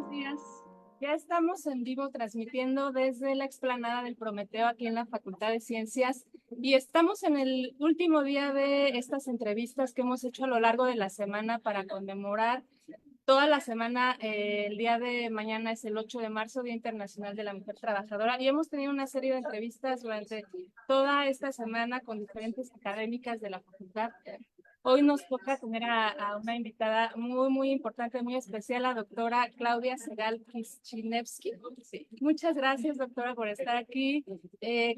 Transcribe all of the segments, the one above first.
buenos días. Ya estamos en vivo transmitiendo desde la explanada del Prometeo aquí en la Facultad de Ciencias y estamos en el último día de estas entrevistas que hemos hecho a lo largo de la semana para conmemorar toda la semana. El día de mañana es el 8 de marzo, Día Internacional de la Mujer Trabajadora, y hemos tenido una serie de entrevistas durante toda esta semana con diferentes académicas de la facultad. Hoy nos toca tener a una invitada muy importante, muy especial, la doctora Claudia Segal Kischinevsky. Sí. Muchas gracias, doctora, por estar aquí.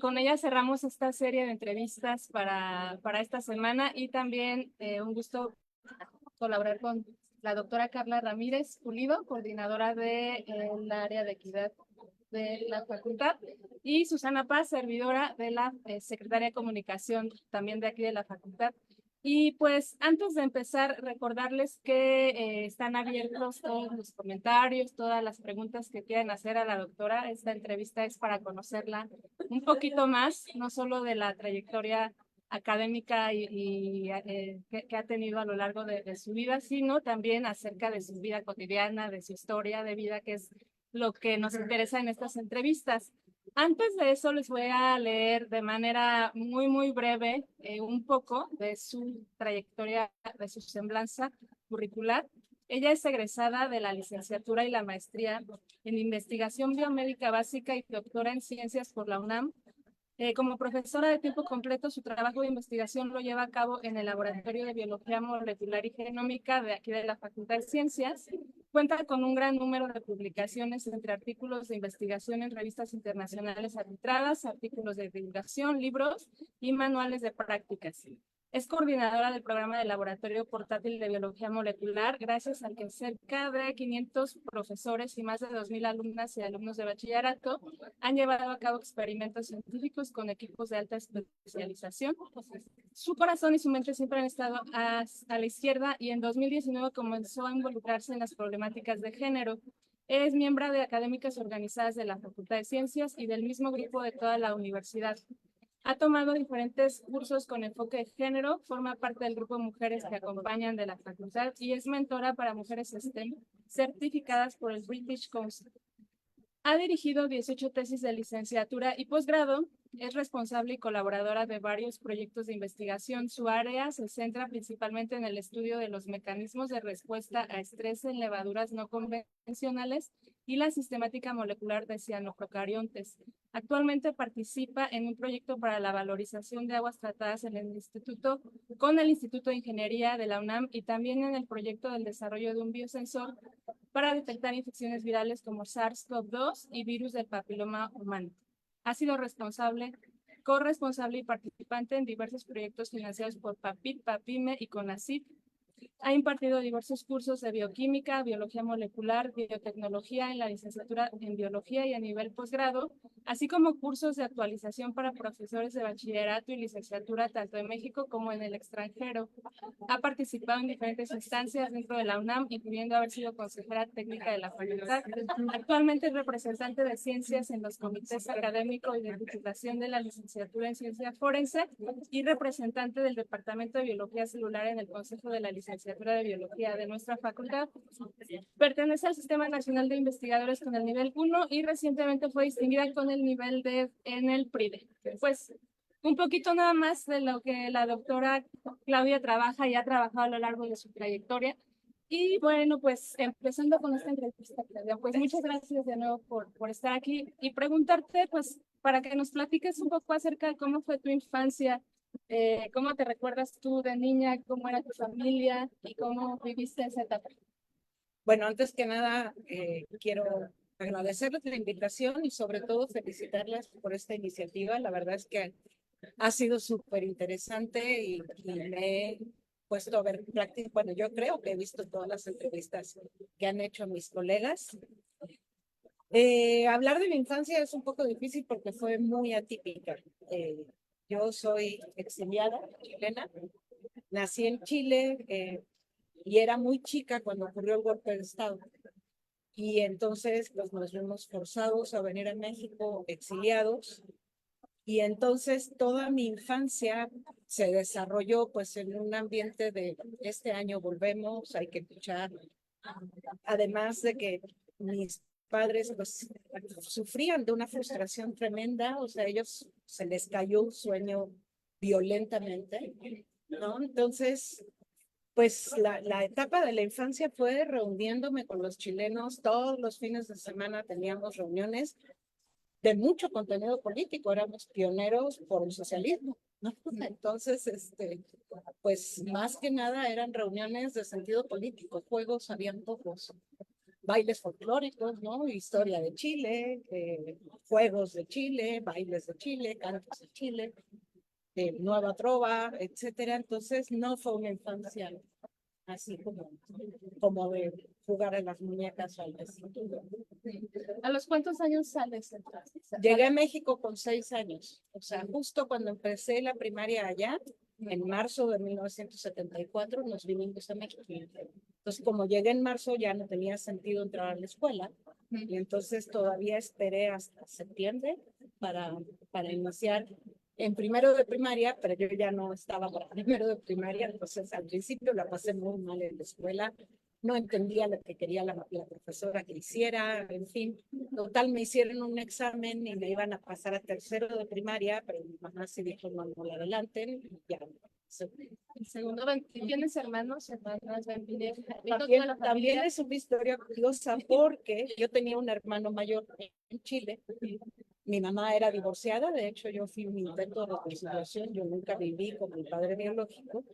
Con ella cerramos esta serie de entrevistas para esta semana y también un gusto colaborar con la doctora Carla Ramírez Pulido, coordinadora del área de equidad de la facultad, y Susana Paz, servidora de la Secretaría de Comunicación también de aquí de la facultad. Y pues antes de empezar, recordarles que están abiertos todos los comentarios, todas las preguntas que quieran hacer a la doctora. Esta entrevista es para conocerla un poquito más, no solo de la trayectoria académica que ha tenido a lo largo de su vida, sino también acerca de su vida cotidiana, de su historia de vida, que es lo que nos interesa en estas entrevistas. Antes de eso, les voy a leer de manera muy breve un poco de su trayectoria, de su semblanza curricular. Ella es egresada de la licenciatura y la maestría en investigación biomédica básica y doctora en ciencias por la UNAM. Como profesora de tiempo completo, su trabajo de investigación lo lleva a cabo en el Laboratorio de Biología Molecular y Genómica de aquí de la Facultad de Ciencias. Cuenta con un gran número de publicaciones entre artículos de investigación en revistas internacionales arbitradas, artículos de divulgación, libros y manuales de prácticas. Es coordinadora del programa de laboratorio portátil de biología molecular, gracias al que cerca de 500 profesores y más de 2,000 alumnas y alumnos de bachillerato han llevado a cabo experimentos científicos con equipos de alta especialización. Su corazón y su mente siempre han estado a la izquierda y en 2019 comenzó a involucrarse en las problemáticas de género. Es miembro de académicas organizadas de la Facultad de Ciencias y del mismo grupo de toda la universidad. Ha tomado diferentes cursos con enfoque de género, forma parte del grupo de mujeres que acompañan de la facultad y es mentora para mujeres STEM certificadas por el British Council. Ha dirigido 18 tesis de licenciatura y posgrado, es responsable y colaboradora de varios proyectos de investigación. Su área se centra principalmente en el estudio de los mecanismos de respuesta a estrés en levaduras no convencionales y la sistemática molecular de cianoprocariontes. Actualmente participa en un proyecto para la valorización de aguas tratadas en el instituto, con el Instituto de Ingeniería de la UNAM y también en el proyecto del desarrollo de un biosensor para detectar infecciones virales como SARS-CoV-2 y virus del papiloma humano. Ha sido corresponsable y participante en diversos proyectos financiados por PAPIT, PAPIME y CONACYT. Ha impartido diversos cursos de bioquímica, biología molecular, biotecnología en la licenciatura en biología y a nivel posgrado, así como cursos de actualización para profesores de bachillerato y licenciatura tanto en México como en el extranjero. Ha participado en diferentes instancias dentro de la UNAM, incluyendo haber sido consejera técnica de la facultad. Actualmente es representante de ciencias en los comités académicos y de titulación de la licenciatura en ciencia forense y representante del Departamento de Biología Celular en el Consejo de la Licenciatura de Biología de nuestra facultad. Pertenece al Sistema Nacional de Investigadores con el nivel 1 y recientemente fue distinguida con el nivel D en el PRIDE. Pues un poquito nada más de lo que la doctora Claudia trabaja y ha trabajado a lo largo de su trayectoria. Y bueno, pues empezando con esta entrevista, Claudia, pues muchas gracias de nuevo por estar aquí y preguntarte, pues, para que nos platiques un poco acerca de cómo fue tu infancia, cómo te recuerdas tú de niña, cómo era tu familia y cómo viviste esa etapa. Bueno, antes que nada, quiero agradecerles la invitación y sobre todo felicitarlas por esta iniciativa. La verdad es que ha sido súper interesante y me he puesto a ver prácticamente, bueno, yo creo que he visto todas las entrevistas que han hecho mis colegas. Hablar de mi infancia es un poco difícil porque fue muy atípica. Yo soy exiliada chilena, nací en Chile y era muy chica cuando ocurrió el golpe de Estado. Y entonces pues, nos vimos forzados a venir a México exiliados. Y entonces toda mi infancia se desarrolló pues en un ambiente de este año volvemos, hay que luchar. Además de que mis padres pues sufrían de una frustración tremenda, o sea, ellos se les cayó un sueño violentamente, ¿no? Entonces, pues la etapa de la infancia fue reuniéndome con los chilenos, todos los fines de semana teníamos reuniones de mucho contenido político, éramos pioneros por el socialismo, ¿no? Entonces, pues más que nada eran reuniones de sentido político, juegos habían pocos, bailes folclóricos, ¿no? Historia de Chile, juegos de Chile, bailes de Chile, cantos de Chile, nueva trova, etcétera. Entonces no fue una infancia así como de jugar a las muñecas o al vecino. ¿A los cuántos años sales entonces? Llegué a México con 6 años, o sea, justo cuando empecé la primaria allá, en marzo de 1974, nos vinimos a México. Entonces, como llegué en marzo, ya no tenía sentido entrar a la escuela, y entonces todavía esperé hasta septiembre para iniciar en primero de primaria, pero yo ya no estaba para primero de primaria, entonces al principio la pasé muy mal en la escuela, no entendía lo que quería la profesora que hiciera, en fin, total me hicieron un examen y me iban a pasar a tercero de primaria, pero mi mamá se dijo no, no la adelanten y ya. El segundo, ¿tienes hermanos, hermanas? También es una historia curiosa porque yo tenía un hermano mayor en Chile. Mi mamá era divorciada, de hecho yo fui un intento de reconciliación, yo nunca viví con mi padre biológico.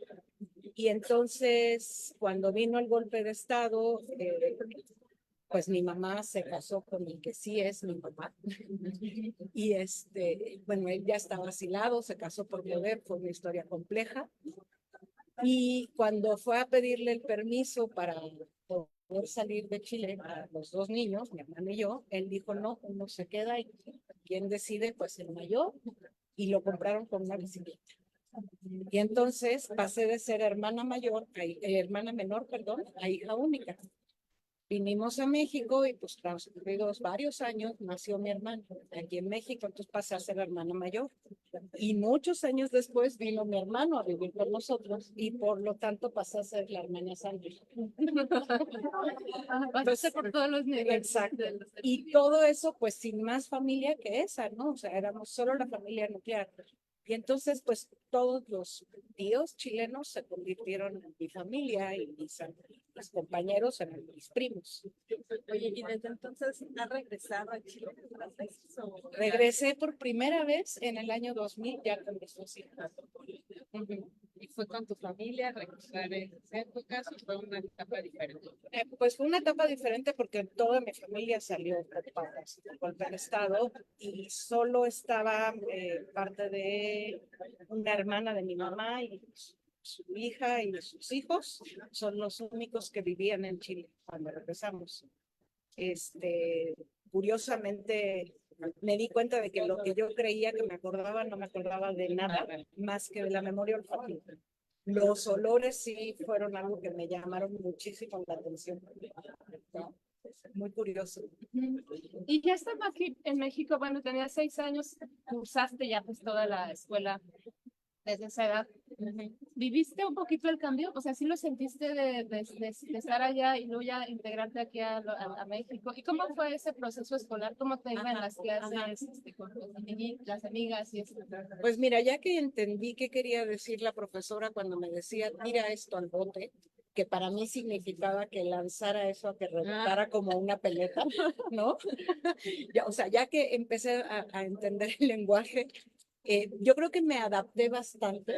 Y entonces, cuando vino el golpe de Estado, pues mi mamá se casó con el que sí es mi papá. Y bueno, él ya estaba asilado, se casó por poder, fue una historia compleja. Y cuando fue a pedirle el permiso para poder salir de Chile a los 2 niños, mi hermano y yo, él dijo, no, uno se queda y quien decide, pues el mayor, y lo compraron con una bicicleta. Y entonces pasé de ser hermana mayor, hermana menor, perdón, a hija única. Vinimos a México y pues transcurridos varios años nació mi hermano aquí en México, entonces pasé a ser hermana mayor. Y muchos años después vino mi hermano a vivir con nosotros y por lo tanto pasé a ser la hermana Sandra. Pasaste por todos los niveles. Exacto. Y todo eso pues sin más familia que esa, ¿no? O sea, éramos solo la familia nuclear. Y entonces, pues todos los tíos chilenos se convirtieron en mi familia y mis compañeros en mis primos. Oye, ¿y desde entonces has regresado a Chile otras veces? Regresé por primera vez en el año 2000, ya con mis 2 hijas. ¿Y fue con tu familia regresar en tu caso? ¿Fue una etapa diferente? Pues fue una etapa diferente porque toda mi familia salió preocupada del golpe de Estado y solo estaba parte de una hermana de mi mamá y su hija y sus hijos son los únicos que vivían en Chile cuando regresamos. Curiosamente me di cuenta de que lo que yo creía que me acordaba no me acordaba de nada más que de la memoria olfativa. Los olores sí fueron algo que me llamaron muchísimo la atención. Muy curioso. Y ya estando aquí en México, bueno, tenías 6 años, cursaste ya pues toda la escuela desde esa edad. ¿Viviste un poquito el cambio? O sea, ¿sí lo sentiste de estar allá y luego ya integrarte aquí a México? ¿Y cómo fue ese proceso escolar? ¿Cómo te iban las clases con las amigas y eso? Pues mira, ya que entendí qué quería decir la profesora cuando me decía, tira esto al bote, que para mí significaba que lanzara eso a que rebotara como una pelota, ¿no? Ya, o sea, ya que empecé a entender el lenguaje, yo creo que me adapté bastante.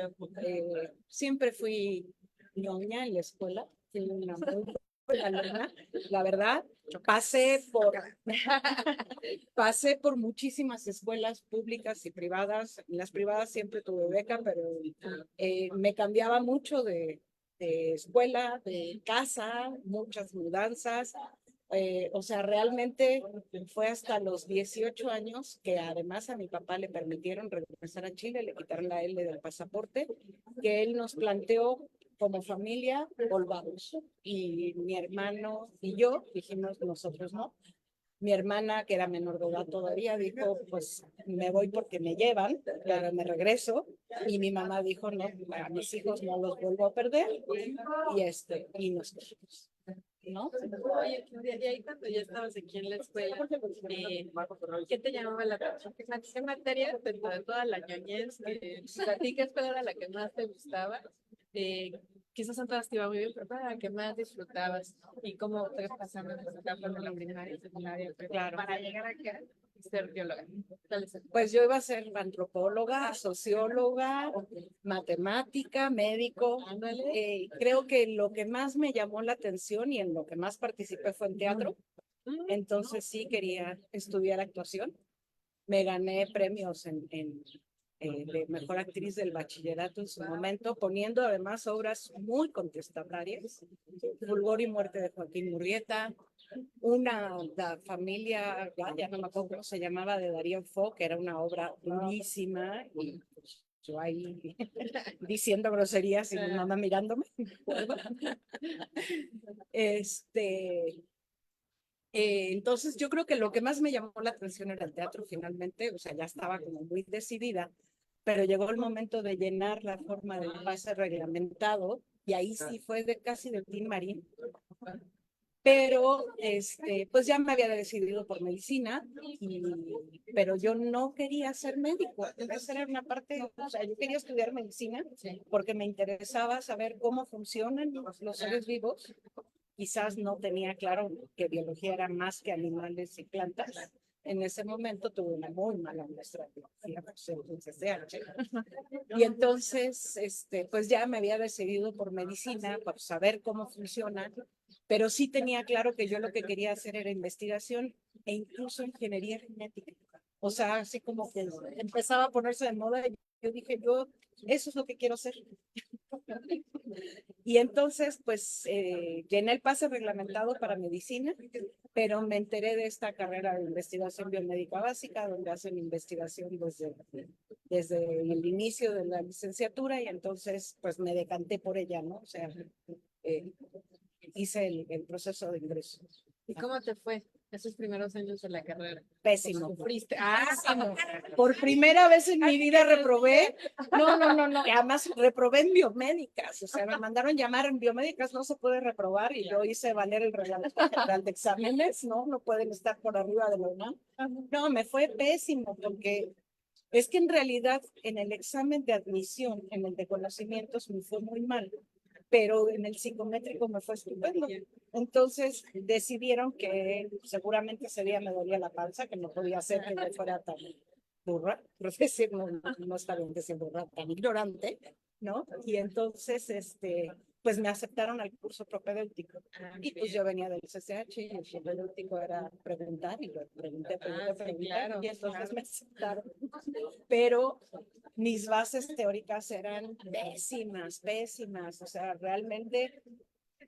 Siempre fui ñoña en la escuela, fui una muy buena alumna, la verdad. Pasé por muchísimas escuelas públicas y privadas. En las privadas siempre tuve beca, pero me cambiaba mucho de escuela, de casa, muchas mudanzas. O sea, realmente fue hasta los 18 años que además a mi papá le permitieron regresar a Chile, le quitaron la L del pasaporte, que él nos planteó como familia, volvamos. Y mi hermano y yo dijimos, nosotros no. Mi hermana, que era menor de edad todavía, dijo, pues me voy porque me llevan, pero me regreso. Y mi mamá dijo, no, a mis hijos no los vuelvo a perder. Y nos fuimos. ¿no? Oye, Claudia, y ahí cuando ya estabas aquí en la escuela, ¿qué te llamaba la atención? ¿Qué materia dentro de toda la ñoñez que a ti qué escuela era la que más te gustaba? Eh, Quizás en todas te iba muy bien, pero ¿cuál era la que más disfrutabas? ¿Y cómo te pasaron las etapas de la primaria y secundaria Claro. para llegar acá y ser bióloga? ¿Cuál es el- Pues yo iba a ser antropóloga, socióloga, matemática, médico. Ándale. Creo que lo que más me llamó la atención y en lo que más participé fue en teatro. Entonces sí quería estudiar actuación. Me gané premios de mejor actriz del bachillerato en su momento, poniendo además obras muy contestatarias. Fulgor y muerte de Joaquín Murrieta, la familia, ya no me acuerdo cómo se llamaba, de Darío Fo, que era una obra durísima, y pues, yo ahí diciendo groserías y mi mamá mirándome. Este, entonces yo creo que lo que más me llamó la atención era el teatro finalmente, o sea, ya estaba como muy decidida, pero llegó el momento de llenar la forma del pase reglamentado y ahí sí fue casi del Team Marín, pero pues ya me había decidido por medicina, pero yo no quería ser médico, esa era una parte, o sea, yo quería estudiar medicina porque me interesaba saber cómo funcionan los seres vivos. Quizás no tenía claro que biología era más que animales y plantas. En ese momento tuve una muy mala maestra de biología, pues, entonces, y entonces, pues ya me había decidido por medicina, por saber cómo funciona, pero sí tenía claro que yo lo que quería hacer era investigación e incluso ingeniería genética. O sea, así como que empezaba a ponerse de moda, y yo dije, eso es lo que quiero hacer. Y entonces, pues, llené el pase reglamentado para medicina, pero me enteré de esta carrera de investigación biomédica básica, donde hacen investigación desde el inicio de la licenciatura, y entonces, pues, me decanté por ella, ¿no? O sea, eh, hice el proceso de ingreso. ¿Y cómo te fue esos primeros años de la carrera? Pésimo. ¿Sufriste? Pésimo. Por primera vez en mi vida reprobé. No. Y además reprobé en biomédicas. O sea, me mandaron llamar en biomédicas, no se puede reprobar. Y yo hice valer el reglamento general de exámenes, ¿no? No pueden estar por arriba de lo UNAM. No, me fue pésimo porque es que en realidad en el examen de admisión, en el de conocimientos, me fue muy mal, pero en el psicométrico me fue estupendo. Entonces decidieron que seguramente ese día me dolía la panza, que no podía ser que yo fuera tan burra, por decir, no está bien decir burra, tan ignorante, ¿no? Y entonces, pues me aceptaron al curso propedéutico. Y pues yo venía del CCH y el propedéutico era preguntar, y lo pregunté, claro, y entonces me aceptaron. Pero mis bases teóricas eran pésimas, o sea, realmente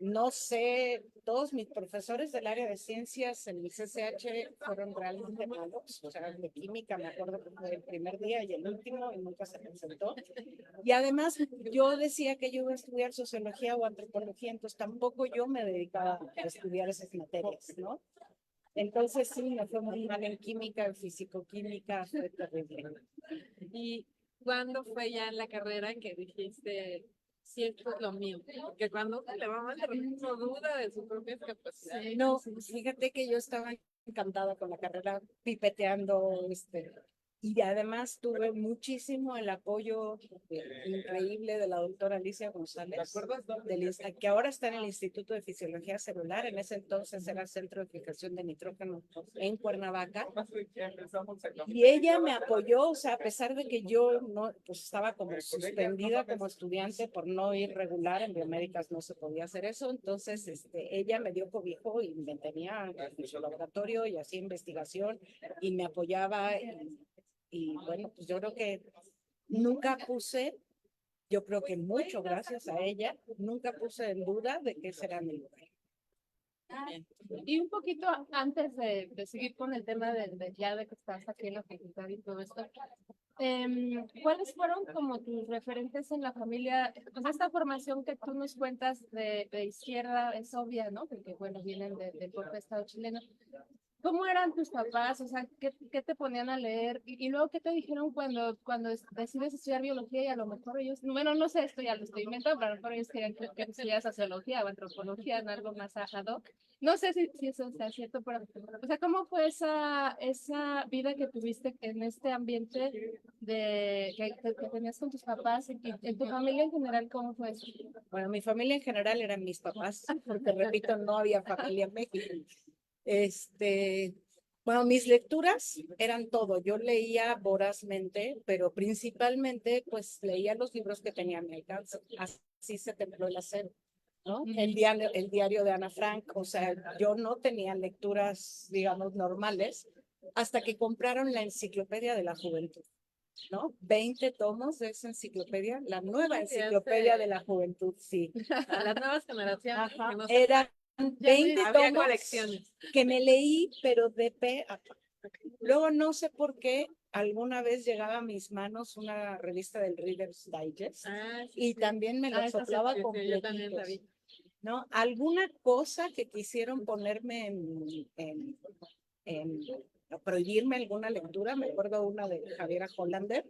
no sé, todos mis profesores del área de ciencias en el CCH fueron realmente malos, o sea, de química me acuerdo que fue el primer día y el último y nunca se presentó. Y además yo decía que yo iba a estudiar sociología o antropología, entonces tampoco yo me dedicaba a estudiar esas materias, ¿no? Entonces sí, me fue muy mal en química, en fisicoquímica, fue terrible. ¿Y cuándo fue ya en la carrera que dijiste, sí, esto es lo mío? Porque cuando uno le va mal, de repente uno duda de sus propias capacidades. No, fíjate que yo estaba encantada con la carrera, pipeteando, y además tuve muchísimo el apoyo increíble de la doctora Alicia González, que ahora está en el Instituto de Fisiología Celular, en ese entonces era Centro de Fijación de Nitrógeno en Cuernavaca, y ella me apoyó, o sea, a pesar de que yo no, pues estaba como suspendida como estudiante por no ir regular, en biomédicas no se podía hacer eso, entonces ella me dio cobijo y me tenía en su laboratorio y hacía investigación y me apoyaba y bueno, pues yo creo que nunca puse, yo creo que mucho gracias a ella, nunca puse en duda de que ese era mi lugar. Y un poquito antes de seguir con el tema ya de que estás aquí en la facultad y todo esto, ¿cuáles fueron como tus referentes en la familia? Pues esta formación que tú nos cuentas de izquierda es obvia, ¿no? Porque, bueno, vienen del propio Estado chileno. ¿Cómo eran tus papás? O sea, ¿qué te ponían a leer? Y luego, ¿qué te dijeron cuando decides estudiar biología y a lo mejor ellos, bueno, no sé, esto ya lo estoy inventando, pero a lo mejor ellos querían que estudias sociología o antropología, en algo más ad hoc? No sé si eso sea cierto, pero, o sea, ¿cómo fue esa vida que tuviste en este ambiente que tenías con tus papás y en tu familia en general? ¿Cómo fue eso? Bueno, mi familia en general eran mis papás, porque repito, no había familia en México. Este, bueno, mis lecturas eran todo. Yo leía vorazmente, pero principalmente, pues leía los libros que tenía a mi alcance. Así se templó el acero, ¿no? El diario de Ana Frank. O sea, yo no tenía lecturas, digamos, normales, hasta que compraron la Enciclopedia de la Juventud, ¿no? 20 tomos de esa enciclopedia, la nueva Enciclopedia de la Juventud, sí. A las nuevas generaciones. Ajá, Que no eran ya no 20 había tomos colecciones. que me leí, pero de pe a pa. Luego no sé por qué alguna vez llegaba a mis manos una revista del Reader's Digest y también me lo soplaba yo también la vi. ¿no? Alguna cosa que quisieron ponerme en prohibirme alguna lectura, me acuerdo una de Javiera Hollander,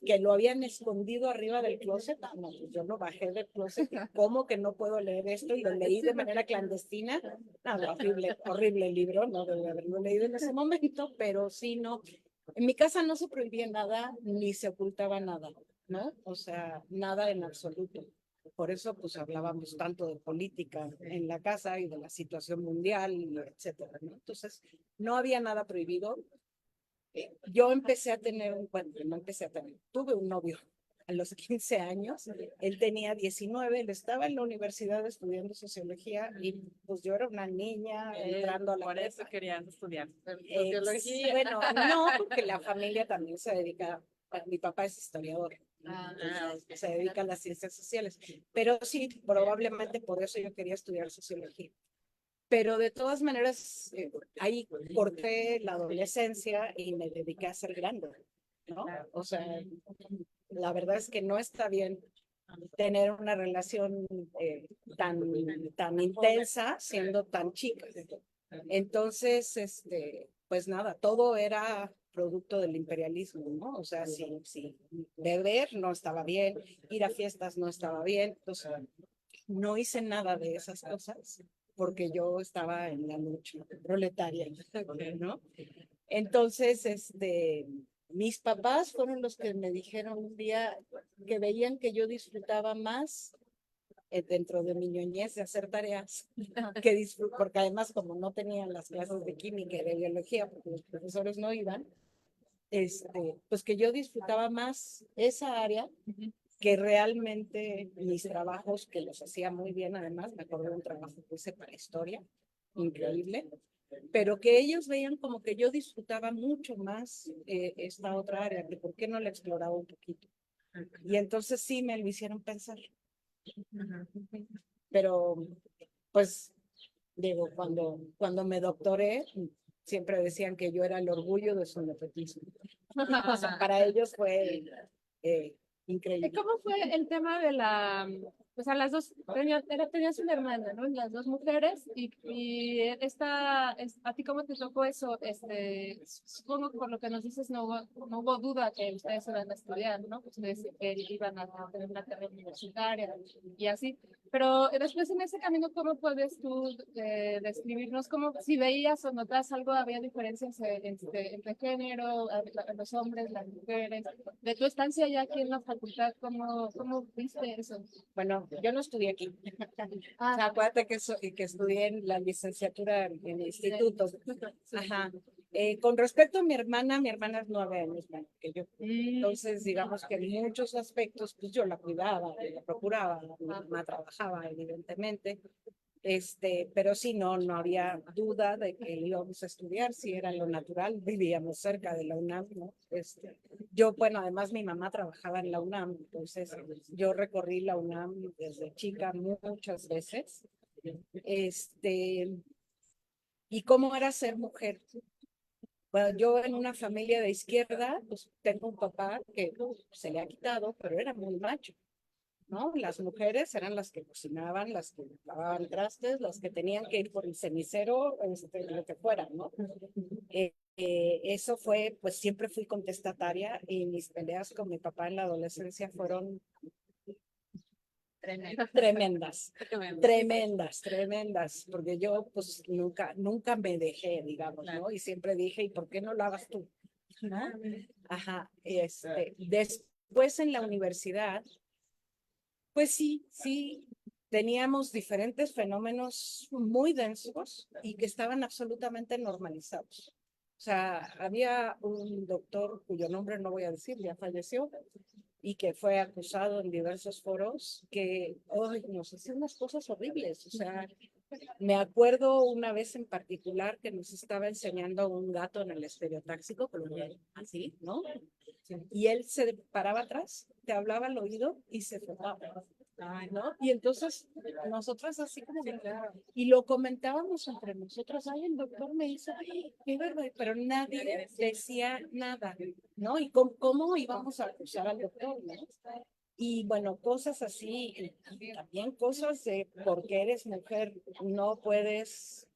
que lo habían escondido arriba del closet. No, pues yo lo bajé del closet. ¿Cómo que no puedo leer esto? Y lo leí de manera clandestina. No, horrible, horrible libro, no debo haberlo leído en ese momento, pero sí, no. En mi casa no se prohibía nada, ni se ocultaba nada, ¿no? O sea, nada en absoluto. Por eso, pues hablábamos tanto de política en la casa y de la situación mundial, etcétera, ¿no? Entonces, no había nada prohibido. Yo empecé a tener no empecé a tener, tuve un novio a los 15 años, él tenía 19, él estaba en la universidad estudiando sociología y pues yo era una niña entrando a la Por eso prepa. querían estudiar sociología. Bueno, no, porque la familia también se dedica, mi papá es historiador, se dedica a las ciencias sociales, pero sí, probablemente por eso yo quería estudiar sociología. Pero de todas maneras, ahí corté la adolescencia y me dediqué a ser grande, ¿no? O sea, la verdad es que no está bien tener una relación tan intensa siendo tan chica. Entonces, pues nada, todo era producto del imperialismo, ¿no? O sea, sí, beber no estaba bien, ir a fiestas no estaba bien, entonces no hice nada de esas cosas porque yo estaba en la lucha proletaria, ¿no? Entonces, mis papás fueron los que me dijeron un día que veían que yo disfrutaba más dentro de mi ñoñez de hacer tareas, porque además como no tenían las clases de química y de biología, porque los profesores no iban, pues que yo disfrutaba más esa área que realmente mis trabajos, que los hacía muy bien además, me acuerdo de un trabajo que hice para historia, increíble, pero que ellos veían como que yo disfrutaba mucho más esta otra área, que por qué no la exploraba un poquito. Y entonces sí me lo hicieron pensar. Pero, pues, digo, cuando me doctoré, siempre decían que yo era el orgullo de su nepotismo. O sea, para ellos fue increíble. ¿Cómo fue el tema de o sea, las dos, tenías una hermana, ¿no? Las dos mujeres, y ¿a ti cómo te tocó eso? Supongo que por lo que nos dices no hubo duda que ustedes iban a estudiar, ¿no? Ustedes iban a tener una carrera universitaria y así. Pero después en ese camino, ¿cómo puedes tú describirnos cómo, si veías o notas algo, había diferencias entre género, los hombres, las mujeres, de tu estancia ya aquí en la facultad, ¿cómo viste eso? Bueno, yo no estudié aquí. O sea, acuérdate que estudié en la licenciatura en institutos. Ajá. Con respecto a mi hermana es 9 años más que yo. Entonces, digamos que en muchos aspectos, pues yo la cuidaba, la procuraba, mi mamá trabajaba, evidentemente. Pero sí, no había duda de que íbamos a estudiar, si era lo natural, vivíamos cerca de la UNAM, ¿no? Yo, bueno, además mi mamá trabajaba en la UNAM, entonces yo recorrí la UNAM desde chica muchas veces. ¿Y cómo era ser mujer? Bueno, yo en una familia de izquierda, pues tengo un papá que se le ha quitado, pero era muy macho. ¿no? Las mujeres eran las que cocinaban, las que lavaban trastes, las que tenían que ir por el cenicero, lo que fuera, ¿no? Eso fue, pues siempre fui contestataria y mis peleas con mi papá en la adolescencia fueron tremendas, tremendas, porque yo pues nunca me dejé, digamos, ¿no? Y siempre dije, ¿y por qué no lo hagas tú? ¿No? Ajá, después en la universidad, pues sí, teníamos diferentes fenómenos muy densos y que estaban absolutamente normalizados. O sea, había un doctor cuyo nombre no voy a decir, ya falleció, y que fue acusado en diversos foros, que nos hacía unas cosas horribles. O sea, me acuerdo una vez en particular que nos estaba enseñando un gato en el estereotáxico, así, ¿no? Y él se paraba atrás, te hablaba al oído y se fumaba. ¿No? Y entonces nosotras así como que, y lo comentábamos entre nosotras, ay, el doctor me hizo, ay, qué verdad, pero nadie decía nada, ¿no? Y cómo íbamos a acusar al doctor, ¿no? Y bueno, cosas así, y también cosas de porque eres mujer, no puedes,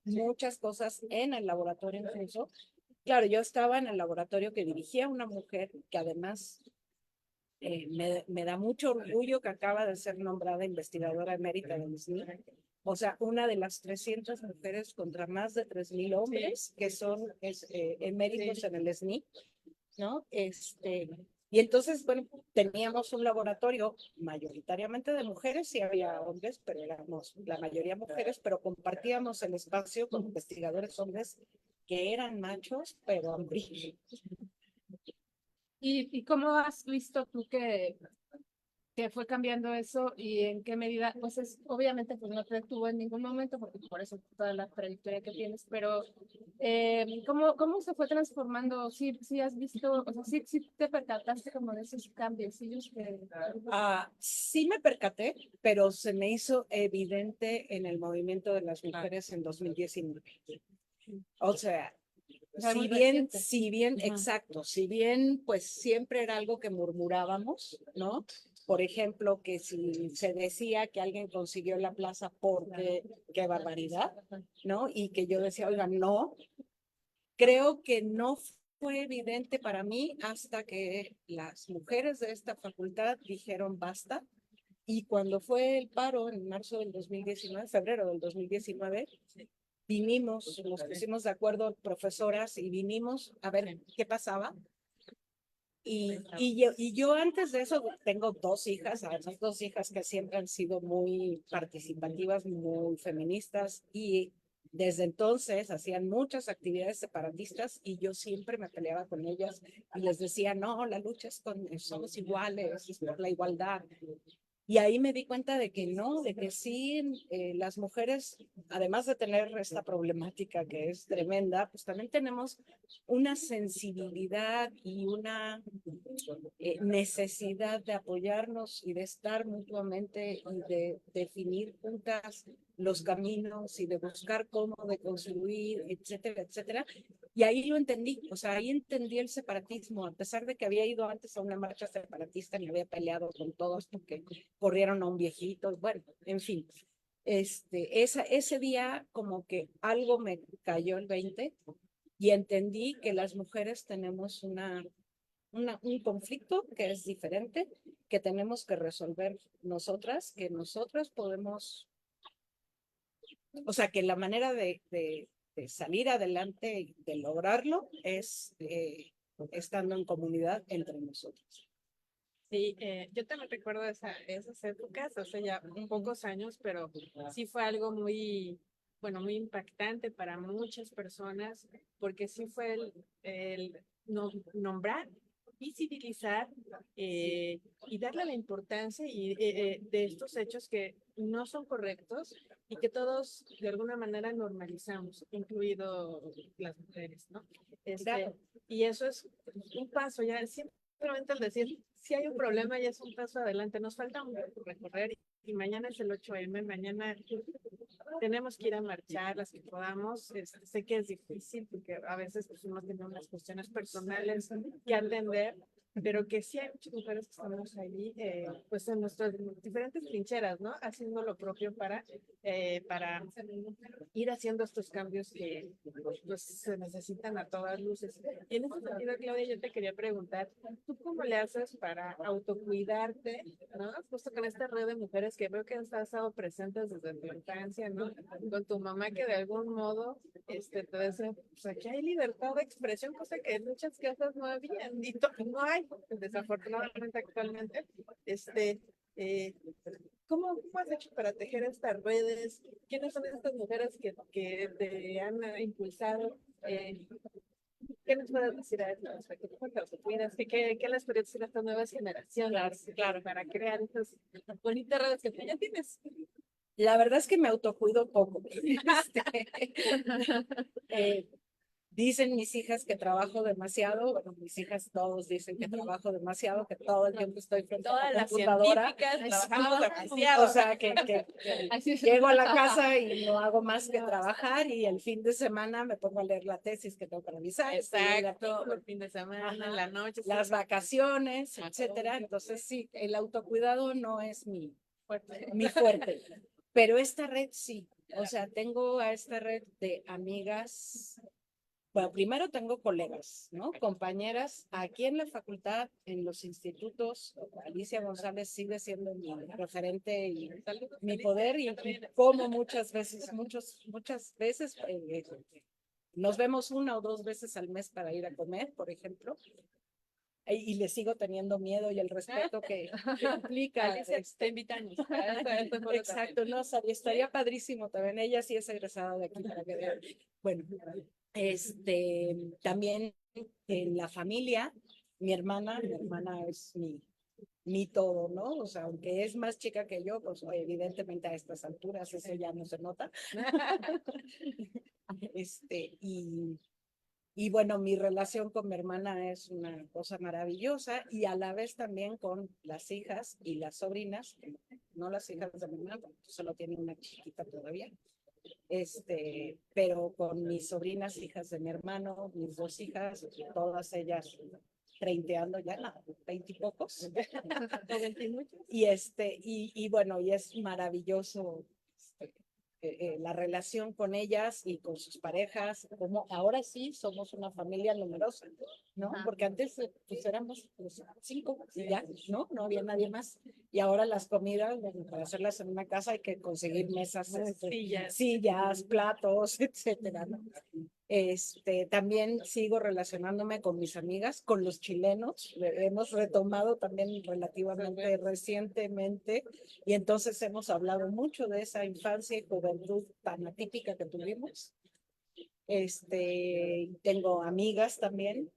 muchas cosas en el laboratorio incluso. Claro, yo estaba en el laboratorio que dirigía una mujer que además me da mucho orgullo que acaba de ser nombrada investigadora emérita del SNI. O sea, una de las 300 mujeres contra más de 3,000 hombres que son eméritos en el SNI, ¿no? Y entonces, bueno, teníamos un laboratorio mayoritariamente de mujeres, y había hombres, pero éramos la mayoría mujeres, pero compartíamos el espacio con investigadores hombres que eran machos, pero hombres. ¿Y cómo has visto tú que fue cambiando eso y en qué medida? Pues obviamente pues no te detuvo en ningún momento, porque por eso toda la trayectoria que tienes, pero ¿cómo se fue transformando? Sí has visto, o sea, sí te percataste como de esos cambios, Sí me percaté, pero se me hizo evidente en el movimiento de las mujeres en 2019. O sea, si bien, exacto, si bien pues siempre era algo que murmurábamos, ¿no? Por ejemplo, que si se decía que alguien consiguió la plaza porque, qué barbaridad, ¿no? Y que yo decía, oiga, no, creo que no fue evidente para mí hasta que las mujeres de esta facultad dijeron basta. Y cuando fue el paro en marzo del 2019, febrero del 2019, nos pusimos de acuerdo profesoras y vinimos a ver qué pasaba. Y yo antes de eso tengo dos hijas, además 2 hijas que siempre han sido muy participativas, muy feministas, y desde entonces hacían muchas actividades separatistas y yo siempre me peleaba con ellas y les decía, no, la lucha es somos iguales, es por la igualdad. Y ahí me di cuenta de que no, de que sí, las mujeres, además de tener esta problemática que es tremenda, pues también tenemos una sensibilidad y una necesidad de apoyarnos y de estar mutuamente y de definir juntas los caminos y de buscar cómo de construir, etcétera, etcétera. Y ahí lo entendí, o sea, ahí entendí el separatismo, a pesar de que había ido antes a una marcha separatista y había peleado con todos porque corrieron a un viejito, bueno, en fin. Ese día como que algo me cayó el 20 y entendí que las mujeres tenemos un conflicto que es diferente, que tenemos que resolver nosotras, que nosotras podemos, o sea, que la manera de salir adelante y de lograrlo es estando en comunidad entre nosotros. Sí, yo también recuerdo esas épocas, hace ya un pocos años, pero sí fue algo muy, bueno, muy impactante para muchas personas, porque sí fue el nombrar, visibilizar y darle la importancia de estos hechos que no son correctos y que todos de alguna manera normalizamos, incluido las mujeres, ¿no? Claro. Y eso es un paso, ya simplemente el decir, si hay un problema ya es un paso adelante, nos falta un recorrer y mañana es el 8M, mañana tenemos que ir a marchar las que podamos. Sé que es difícil porque a veces pues, uno tiene unas cuestiones personales que atender, pero que sí hay muchas mujeres que estamos allí, pues en nuestras diferentes trincheras, ¿no? Haciendo lo propio para ir haciendo estos cambios que pues, se necesitan a todas luces. Y en ese sentido, Claudia, yo te quería preguntar, ¿tú cómo le haces para autocuidarte, ¿no? Justo con esta red de mujeres que veo que han estado presentes desde tu infancia, ¿no? Con tu mamá que de algún modo te dice, pues aquí hay libertad de expresión, cosa que en muchas casas no había, y no hay, desafortunadamente actualmente. Eh, ¿Cómo has hecho para tejer estas redes? ¿Quiénes son estas mujeres que te han impulsado? ¿Qué nos puedes decir a esto respecto? ¿Cómo te autocuidas? ¿Qué les puedes decir a estas nuevas generaciones para crear estas bonitas redes que tú ya tienes? La verdad es que me autocuido poco. Eh, Dicen mis hijas que trabajo demasiado, bueno, mis hijas todos dicen que trabajo demasiado, que todo el tiempo estoy frente a Todas la las computadora. científicas trabajamos demasiado. O sea, que Así es. llego a la casa y no hago más que trabajar y el fin de semana me pongo a leer la tesis que tengo que revisar. Exacto, el fin de semana, en la noche. Las vacaciones, etcétera. Entonces, sí, el autocuidado no es mi fuerte. Pero esta red sí. O sea, tengo a esta red de amigas. Bueno, primero tengo colegas, ¿no? Compañeras aquí en la facultad, en los institutos. Alicia González sigue siendo mi referente y mi poder y como muchas veces nos vemos 1 o 2 veces al mes para ir a comer, por ejemplo. Y le sigo teniendo miedo y el respeto que implica. Alicia te invitan. Exacto, no, estaría padrísimo también. Ella sí es egresada de aquí para que vean. Bueno, también en la familia, mi hermana es mi todo, ¿no? O sea, aunque es más chica que yo, pues evidentemente a estas alturas eso ya no se nota. Y bueno, mi relación con mi hermana es una cosa maravillosa y a la vez también con las hijas y las sobrinas, no las hijas de mi hermana, solo tiene una chiquita todavía, pero con mis sobrinas, hijas de mi hermano, mis 2 hijas, todas ellas treinteando ya, 20 y pocos. Y bueno, y es maravilloso la relación con ellas y con sus parejas, como ahora sí somos una familia numerosa, ¿no? Porque antes pues éramos 5 y ya, ¿no? No había nadie más. Y ahora las comidas, bueno, para hacerlas en una casa hay que conseguir mesas, sillas, platos, etcétera, ¿no? También sigo relacionándome con mis amigas, con los chilenos, hemos retomado también relativamente recientemente y entonces hemos hablado mucho de esa infancia y juventud tan atípica que tuvimos. Tengo amigas también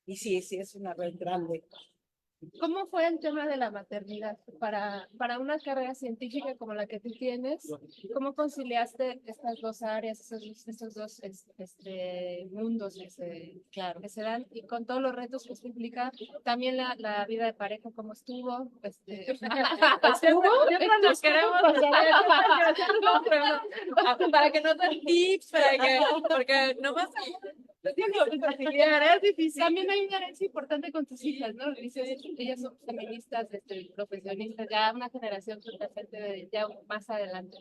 y sí, es una red grande. ¿Cómo fue el tema de la maternidad para una carrera científica como la que tú tienes? ¿Cómo conciliaste estas dos áreas, estos dos mundos que se dan y con todos los retos que esto implica? También la vida de pareja, ¿cómo estuvo? Siempre nos queremos para que nos den tips, porque no vas es difícil. También hay una herencia importante con tus hijas, ¿no? Dices, ellas son feministas, profesionistas, ya una generación totalmente ya más adelante.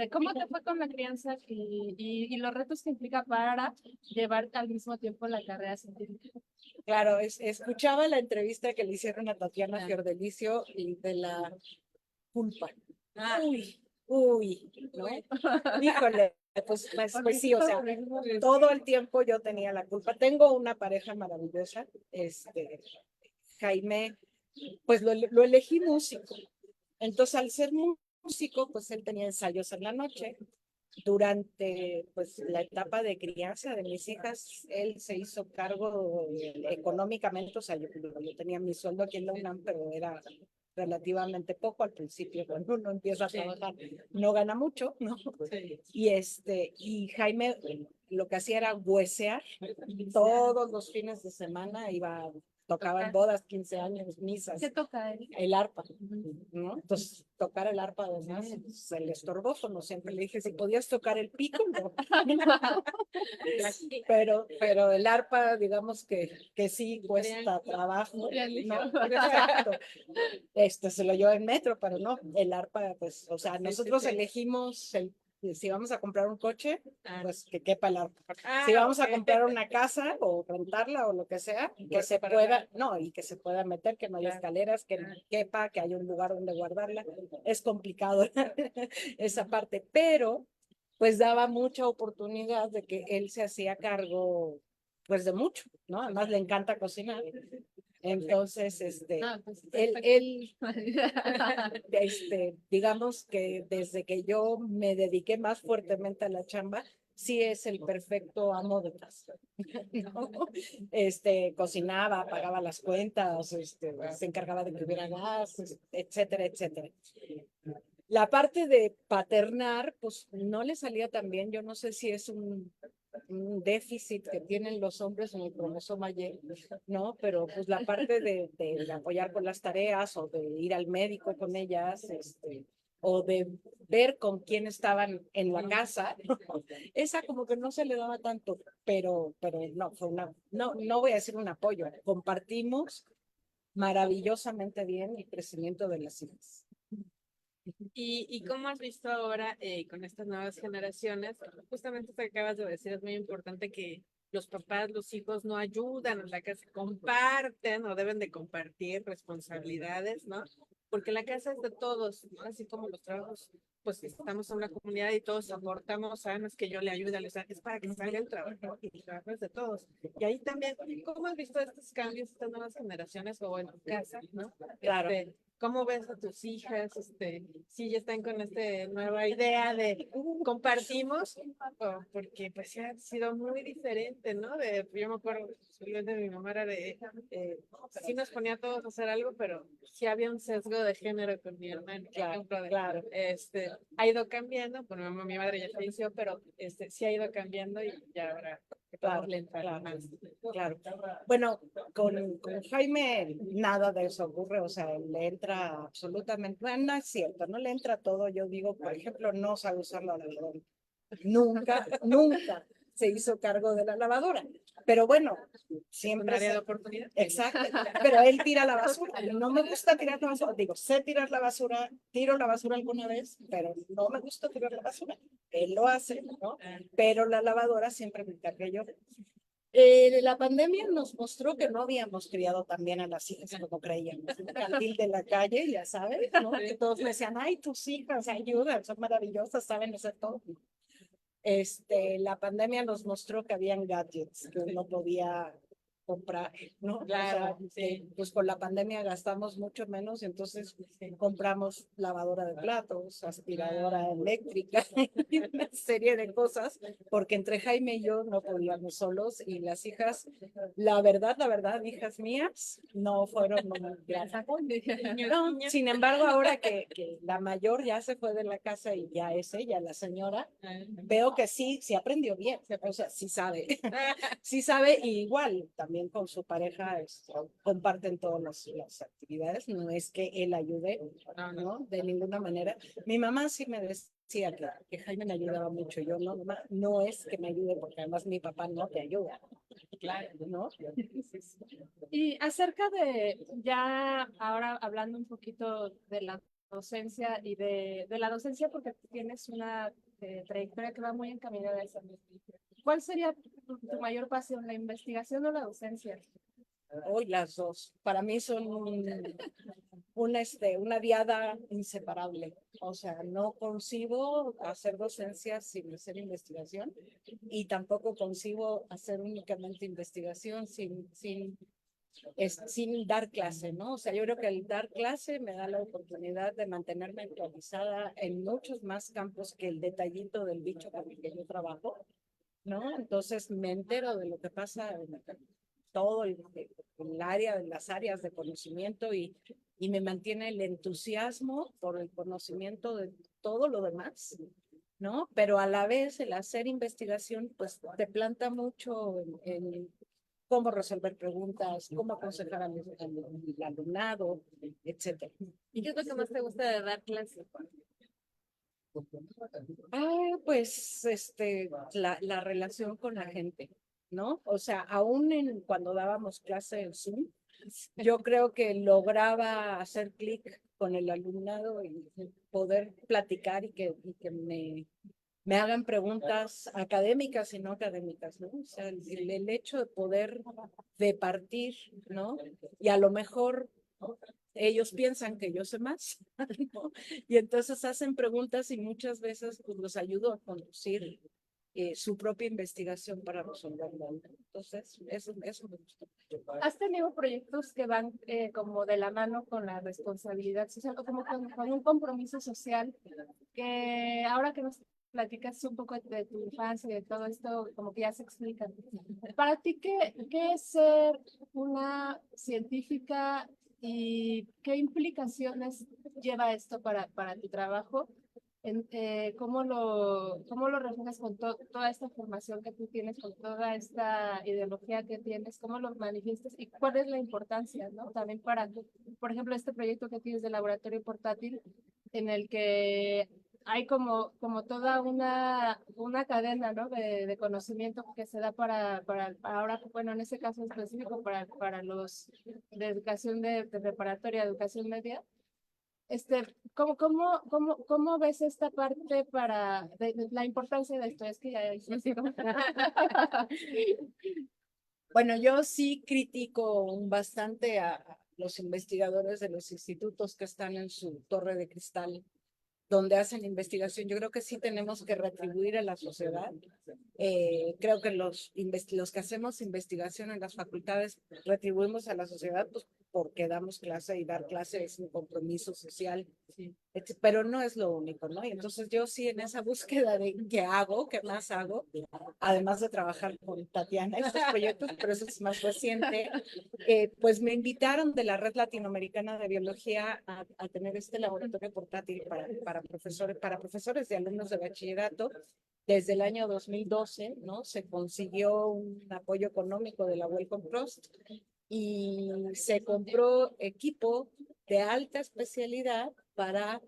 ¿Cómo te fue con la crianza y los retos que implica para llevar al mismo tiempo la carrera científica? Claro, escuchaba la entrevista que le hicieron a Tatiana Fiordelicio y de la culpa. Uy, ¿no? Híjole, pues sí, o sea, todo el tiempo yo tenía la culpa. Tengo una pareja maravillosa, Jaime, pues lo elegí músico. Entonces, al ser músico, pues él tenía ensayos en la noche. Durante pues la etapa de crianza de mis hijas, él se hizo cargo económicamente, o sea, yo tenía mi sueldo aquí en la UNAM, pero era relativamente poco al principio, cuando uno empieza a trabajar, no gana mucho, ¿no? Y Jaime lo que hacía era huesear todos los fines de semana, iba tocaba en bodas, 15 años, misas, ¿Qué toca él? el arpa, ¿no? Entonces, tocar el arpa además se le estorbó, no siempre le dije si podías tocar el pícolo, pero el arpa, digamos que sí cuesta trabajo, ¿no? Exacto. Se lo lleva en metro, pero no, el arpa, pues, o sea, nosotros elegimos si vamos a comprar un coche, pues que quepa el arpa. Si vamos a comprar una casa o rentarla o lo que sea, que se pueda, no, y que se pueda meter, que no haya escaleras, que quepa, que haya un lugar donde guardarla. Es complicado esa parte, pero pues daba mucha oportunidad de que él se hacía cargo, pues de mucho, ¿no? Además le encanta cocinar. Entonces, Pues, él, digamos que desde que yo me dediqué más fuertemente a la chamba, sí es el perfecto amo de casa, ¿no? Cocinaba, pagaba las cuentas, se encargaba de que hubiera gas, etcétera, etcétera. La parte de paternar, pues no le salía tan bien. Yo no sé si es un déficit que tienen los hombres en el cromosoma Y, ¿no? Pero pues la parte de apoyar con las tareas o de ir al médico con ellas, o de ver con quién estaban en la casa, esa como que no se le daba tanto, pero no, no voy a decir un apoyo, compartimos maravillosamente bien el crecimiento de las hijas. ¿Y cómo has visto ahora con estas nuevas generaciones? Justamente esto que acabas de decir es muy importante que los papás, los hijos no ayudan en la casa, comparten o deben de compartir responsabilidades, ¿no? Porque la casa es de todos, ¿no? Así como los trabajos, pues estamos en una comunidad y todos aportamos, no es que yo le ayude, es para que salga el trabajo y el trabajo es de todos. Y ahí también, ¿cómo has visto estos cambios, estas nuevas generaciones o en tu casa, ¿no? Claro. ¿Cómo ves a tus hijas? Si ya están con esta nueva idea de compartimos, porque pues ya ha sido muy diferente, ¿no? Yo me acuerdo, de mi mamá era sí nos ponía a todos a hacer algo, pero sí había un sesgo de género con mi hermano. Claro, Por ejemplo, claro. Ha ido cambiando, bueno, mi madre ya falleció, pero sí ha ido cambiando y ya ahora Claro, le entra claro, más. claro. Bueno, con Jaime nada de eso ocurre, o sea, le entra absolutamente, bueno, no es cierto, no le entra todo. Yo digo, por ejemplo, no sabe usar la lavadora. Nunca, nunca se hizo cargo de la lavadora. Pero bueno, siempre. Un área de oportunidad. Exacto, pero él tira la basura. No me gusta tirar la basura. Digo, sé tirar la basura, tiro la basura alguna vez, pero no me gusta tirar la basura. Él lo hace, ¿no? Pero la lavadora siempre me encargué yo. La pandemia nos mostró que no habíamos criado tan bien a las hijas como creíamos. Un candil de la calle, ya sabes, ¿no? Que todos me decían, ay, tus hijas ayudan, son maravillosas, saben hacer todo. La pandemia nos mostró que habían gadgets que uno podía comprar, ¿no? Claro, o sea, pues con la pandemia gastamos mucho menos, entonces compramos lavadora de platos, aspiradora eléctrica, y una serie de cosas, porque entre Jaime y yo no podíamos solos, y las hijas, la verdad, hijas mías, no fueron un gran apoyo. No, sin embargo, ahora que la mayor ya se fue de la casa y ya es ella, la señora, veo que sí aprendió bien, o sea, sí sabe, sí sabe, y igual también con su pareja comparten todas las actividades, no es que él ayude, no, de ninguna manera. Mi mamá sí me decía que Jaime me ayudaba mucho, yo no, mamá, no es que me ayude, porque además mi papá no te ayuda, claro, ¿no? Y acerca de, ya ahora hablando un poquito de la docencia y de la docencia, porque tienes una trayectoria que va muy encaminada a esa. ¿Cuál sería tu mayor pasión, la investigación o la docencia? Hoy las dos. Para mí son una diada inseparable. O sea, no concibo hacer docencia sin hacer investigación, y tampoco concibo hacer únicamente investigación sin dar clase, ¿no? O sea, yo creo que el dar clase me da la oportunidad de mantenerme actualizada en muchos más campos que el detallito del bicho con el que yo trabajo, ¿no? Entonces me entero de lo que pasa en todo el área, de las áreas de conocimiento, y me mantiene el entusiasmo por el conocimiento de todo lo demás, ¿no? Pero a la vez el hacer investigación, pues te planta mucho cómo resolver preguntas, cómo aconsejar al alumnado, etcétera. ¿Y qué es lo que más te gusta de dar clases? Pues la relación con la gente, ¿no? O sea, aún cuando dábamos clase en Zoom, yo creo que lograba hacer clic con el alumnado y poder platicar y que me hagan preguntas académicas y no académicas, ¿no? O sea, el hecho de poder departir, ¿no? Y a lo mejor ellos piensan que yo sé más, ¿no? Y entonces hacen preguntas y muchas veces pues, los ayudo a conducir su propia investigación para resolverlo. Entonces, eso me gusta. ¿Has tenido proyectos que van como de la mano con la responsabilidad social o como con un compromiso social que ahora que nos platicas un poco de tu infancia y de todo esto, como que ya se explica? Para ti, ¿qué es ser una científica y qué implicaciones lleva esto para tu trabajo? ¿Cómo lo reflejas con toda esta formación que tú tienes, con toda esta ideología que tienes? ¿Cómo lo manifiestas? ¿Y cuál es la importancia, ¿no? También para, por ejemplo, este proyecto que tienes de laboratorio portátil, en el que hay como toda una cadena, ¿no? de conocimiento que se da para ahora, bueno, en este caso específico, para los de educación de preparatoria, educación media. ¿Cómo ves esta parte de la importancia de esto? Es que ya Bueno, yo sí critico bastante a los investigadores de los institutos que están en su torre de cristal donde hacen investigación. Yo creo que sí tenemos que retribuir a la sociedad. Creo que los que hacemos investigación en las facultades retribuimos a la sociedad pues, porque damos clase y dar clase es un compromiso social, pero no es lo único, ¿no? Y entonces yo sí en esa búsqueda de qué hago, qué más hago, además de trabajar con Tatiana en estos proyectos, pero eso es más reciente, pues me invitaron de la Red Latinoamericana de Biología a tener este laboratorio portátil para profesores y alumnos de bachillerato. Desde el año 2012, ¿no? Se consiguió un apoyo económico de la Wellcome Trust y se compró equipo de alta especialidad para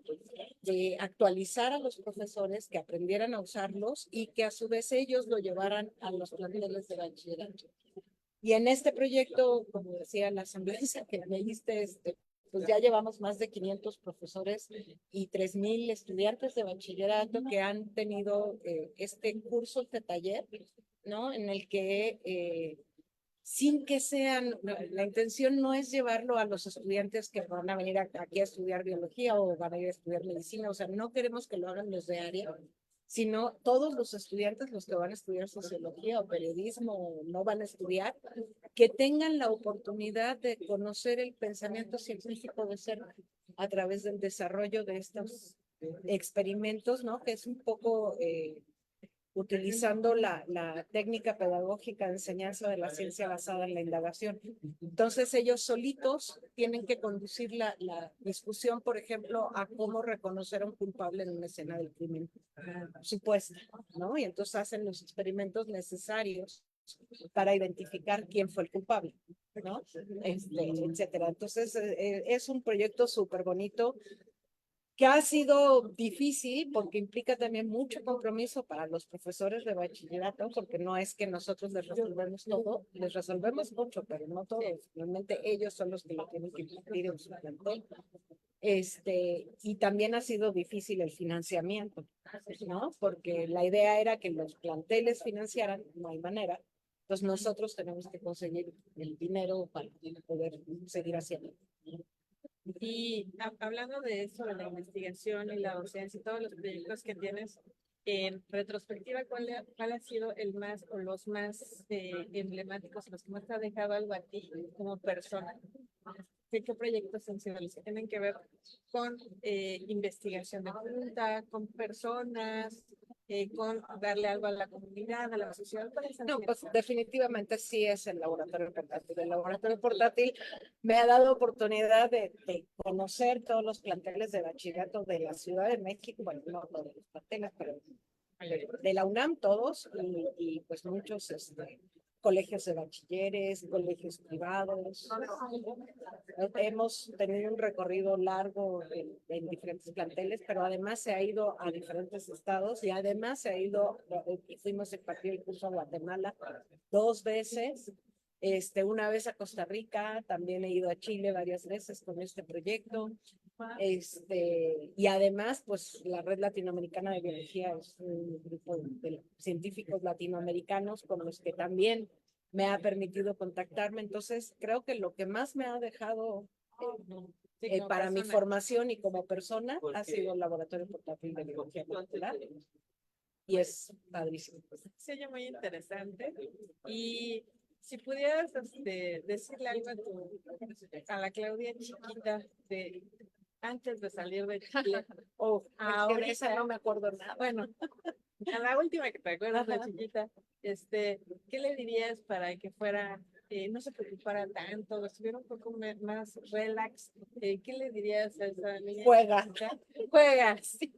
actualizar a los profesores, que aprendieran a usarlos y que a su vez ellos lo llevaran a los planteles de bachillerato. Y en este proyecto, como decía la asambleísta que me diste, pues ya llevamos más de 500 profesores y 3,000 estudiantes de bachillerato que han tenido este curso, este taller, ¿no? En el que sin que sean, la intención no es llevarlo a los estudiantes que van a venir aquí a estudiar biología o van a ir a estudiar medicina, o sea, no queremos que lo hagan los de área, sino todos los estudiantes, los que van a estudiar sociología o periodismo o no van a estudiar, que tengan la oportunidad de conocer el pensamiento científico de ser a través del desarrollo de estos experimentos, ¿no? Que es un poco utilizando la técnica pedagógica de enseñanza de la ciencia basada en la indagación. Entonces ellos solitos tienen que conducir la discusión, por ejemplo, a cómo reconocer a un culpable en una escena del crimen supuesta, ¿no? Y entonces hacen los experimentos necesarios para identificar quién fue el culpable, ¿no? Etcétera. Entonces es un proyecto súper bonito que ha sido difícil porque implica también mucho compromiso para los profesores de bachillerato, porque no es que nosotros les resolvemos todo, les resolvemos mucho, pero no todo. Realmente ellos son los que lo tienen que cumplir en su plantel. Y también ha sido difícil el financiamiento, ¿no? Porque la idea era que los planteles financiaran, no hay manera. Entonces nosotros tenemos que conseguir el dinero para poder seguir haciendo. Y hablando de eso, de la investigación y la docencia y todos los proyectos que tienes, en retrospectiva, ¿cuál ha sido el más o los más emblemáticos, los que más te ha dejado algo a ti como persona? ¿Qué proyectos han sido los que tienen que ver con investigación de punta, con personas, con darle algo a la comunidad, a la sociedad? No, pues definitivamente sí es el laboratorio portátil. El laboratorio portátil me ha dado oportunidad de conocer todos los planteles de bachillerato de la Ciudad de México, bueno, no todos los planteles, pero de la UNAM todos y pues muchos colegios de bachilleres, colegios privados. Hemos tenido un recorrido largo en diferentes planteles, pero además se ha ido a diferentes estados y además se ha ido, fuimos a impartir el curso a Guatemala 2 veces. Una vez a Costa Rica, también he ido a Chile varias veces con este proyecto. Y además, pues la Red Latinoamericana de Biología es un grupo de científicos latinoamericanos con los que también me ha permitido contactarme. Entonces, creo que lo que más me ha dejado para mi formación y como persona ha sido el Laboratorio Portátil de Biología Molecular. Y es padrísimo. Se oye muy interesante. Y si pudieras decirle algo a la Claudia chiquita antes de salir de Chile, o ahora esa no me acuerdo nada. Bueno, a la última que te acuerdas de chiquita, ¿qué le dirías para que fuera, no se preocupara tanto, estuviera un poco más relax? ¿Qué le dirías a esa niña? Juega. Juega, sí.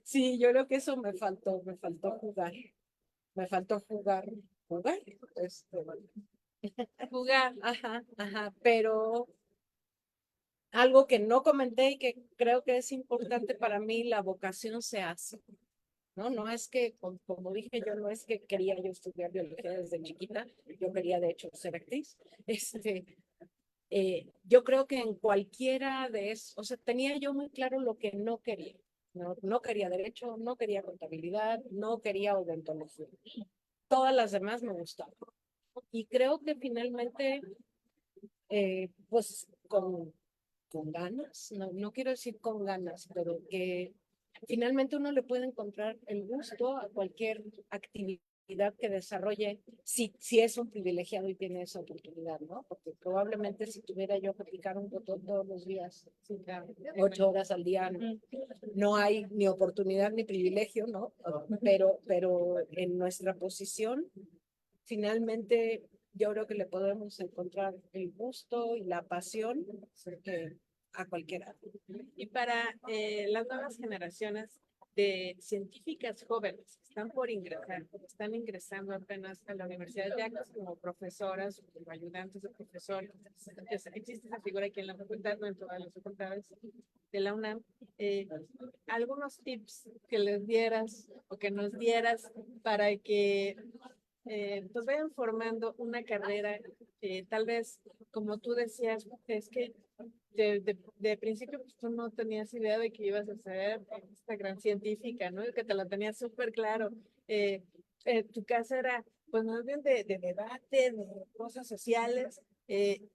Sí, yo creo que eso me faltó jugar. Me faltó jugar. Jugar. Ajá, pero algo que no comenté y que creo que es importante para mí, la vocación se hace. No es que, como dije yo, no es que quería yo estudiar biología desde chiquita, yo quería de hecho ser actriz. Yo creo que en cualquiera de esos, o sea, tenía yo muy claro lo que no quería. No quería derecho, no quería contabilidad, no quería odontología. Todas las demás me gustaban. Y creo que finalmente, pues con ganas, no quiero decir con ganas, pero que finalmente uno le puede encontrar el gusto a cualquier actividad que desarrolle, si es un privilegiado y tiene esa oportunidad, ¿no? Porque probablemente si tuviera yo que picar un botón todos los días, 8 horas al día, no hay ni oportunidad ni privilegio, ¿no? Pero en nuestra posición, finalmente yo creo que le podemos encontrar el gusto y la pasión a cualquiera. Y para las nuevas generaciones de científicas jóvenes que están por ingresar, están ingresando apenas a la universidad ya como profesoras, como ayudantes de profesores, existe esa figura aquí en la facultad, no en todas las facultades de la UNAM, algunos tips que les dieras o que nos dieras para que pues vayan formando una carrera, tal vez, como tú decías, es que de principio pues, tú no tenías idea de que ibas a ser esta gran científica, ¿no? Que te lo tenías súper claro. Tu casa era, pues más bien de debate, de cosas sociales.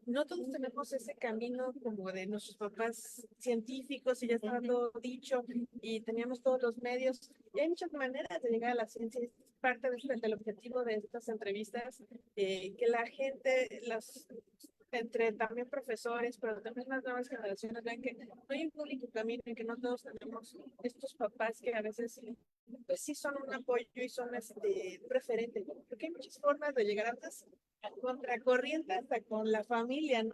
No todos tenemos ese camino como de nuestros papás científicos y ya estaba todo dicho y teníamos todos los medios. Y hay muchas maneras de llegar a la ciencia. Es parte del objetivo de estas entrevistas, que la gente, entre también profesores, pero también las nuevas generaciones, ven que no hay un único camino y que no todos tenemos estos papás que a veces pues sí son un apoyo y son preferentes, porque hay muchas formas de llegar antes a contracorriente hasta con la familia, ¿no?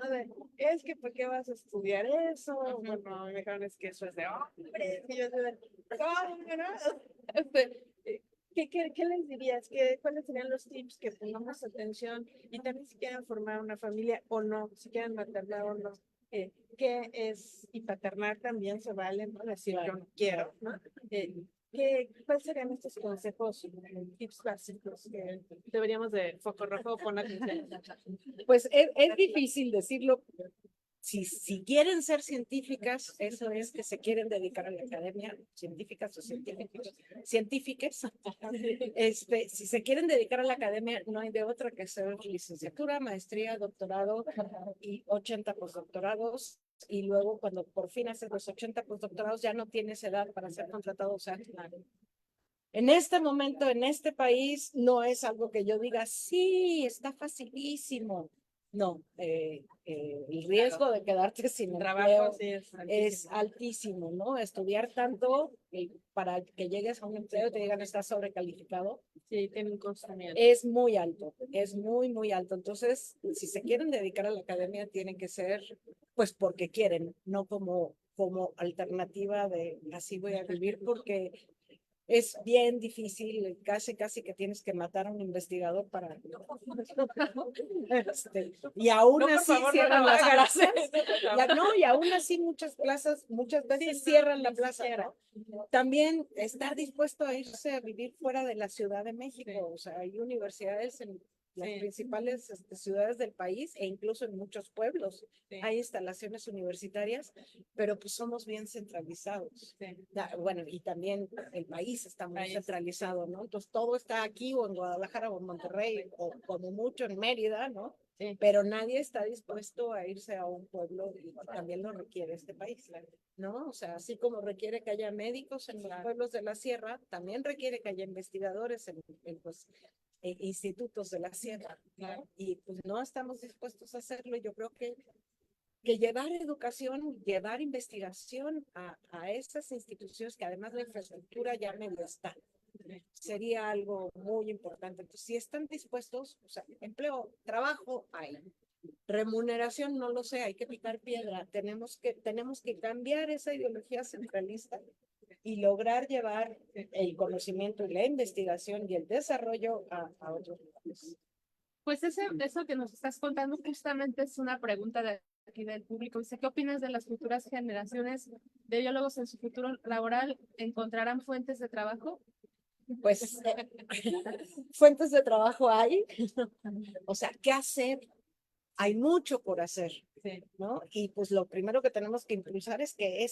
Es que ¿por qué vas a estudiar eso? Bueno, me dijeron es que eso es de hombres, y yo de, ¿cómo, no? ¿Qué les dirías? ¿Cuáles serían los tips que pongamos atención? Y también si quieren formar una familia o no, si quieren maternar o no. ¿Qué es? Y paternar también se vale, ¿no? Decir yo no quiero, ¿no? ¿Cuáles serían estos consejos, tips básicos que deberíamos de foco rojo poner atención? Pues es difícil decirlo. Si quieren ser científicas, eso es que se quieren dedicar a la academia, científicas o científicas. Si se quieren dedicar a la academia, no hay de otra que ser licenciatura, maestría, doctorado y 80 postdoctorados. Y luego, cuando por fin haces los 80 postdoctorados, ya no tienes edad para ser contratado. O sea, en este momento, en este país, no es algo que yo diga, sí, está facilísimo. No, el riesgo de quedarte sin Trabajo empleo sí es altísimo, ¿no? Estudiar tanto para que llegues a un empleo y te digan estás sobrecalificado. Sí, tiene un costo es muy alto, es muy, muy alto. Entonces, si se quieren dedicar a la academia, tienen que ser, pues, porque quieren, no como alternativa de así voy a vivir, porque es bien difícil, casi que tienes que matar a un investigador para... y aún No, por así favor, no cierran lo las hagas. plazas. No, y aún así muchas plazas, muchas veces cierran la ni plaza, siquiera. ¿no? También estar dispuesto a irse a vivir fuera de la Ciudad de México. Sí. O sea, hay universidades en las Sí. principales ciudades del país e incluso en muchos pueblos. Sí. Hay instalaciones universitarias, pero pues somos bien centralizados. Sí. Bueno, y también el país está muy País. centralizado, ¿no? Entonces todo está aquí o en Guadalajara o en Monterrey o como mucho en Mérida, ¿no? Sí. Pero nadie está dispuesto a irse a un pueblo y también lo requiere este país, ¿no? O sea, así como requiere que haya médicos en los pueblos de la sierra, también requiere que haya investigadores en pues, institutos de la sierra, ¿no? Y pues no estamos dispuestos a hacerlo. Yo creo que llevar educación, llevar investigación a esas instituciones que además la infraestructura ya medio está, sería algo muy importante. Entonces, si están dispuestos, o sea, empleo, trabajo hay. Remuneración, no lo sé, hay que picar piedra. Tenemos que cambiar esa ideología centralista y lograr llevar el conocimiento y la investigación y el desarrollo a otros lugares. Pues eso que nos estás contando justamente es una pregunta de aquí del público. Dice, ¿qué opinas de las futuras generaciones de biólogos en su futuro laboral? ¿Encontrarán fuentes de trabajo? Pues fuentes de trabajo hay, o sea, ¿qué hacer? Hay mucho por hacer, Sí. ¿no? Y pues lo primero que tenemos que impulsar es que